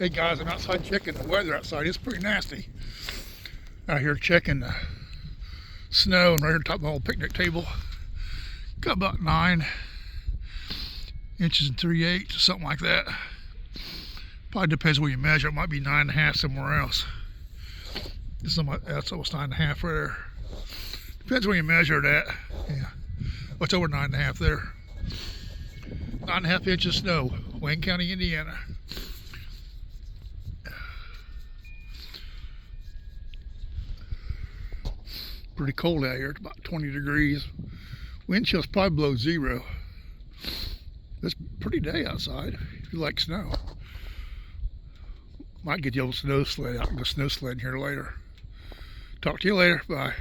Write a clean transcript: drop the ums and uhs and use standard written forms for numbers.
Hey guys, I'm outside checking the weather outside. It's pretty nasty. Out here checking the snow, and right here on top of my old picnic table, got about 9 inches and 3/8, something like that. Probably depends where you measure. It might be 9.5 somewhere else. That's almost 9.5 right there. Depends where you measure it at. Yeah, what's over 9.5 there? 9.5 inches of snow, Wayne County, Indiana. Pretty cold out here. It's about 20 degrees. Wind chill's probably below 0. It's a pretty day outside if you like snow. Might get the old snow sled out and go snow sledding here later. Talk to you later. Bye.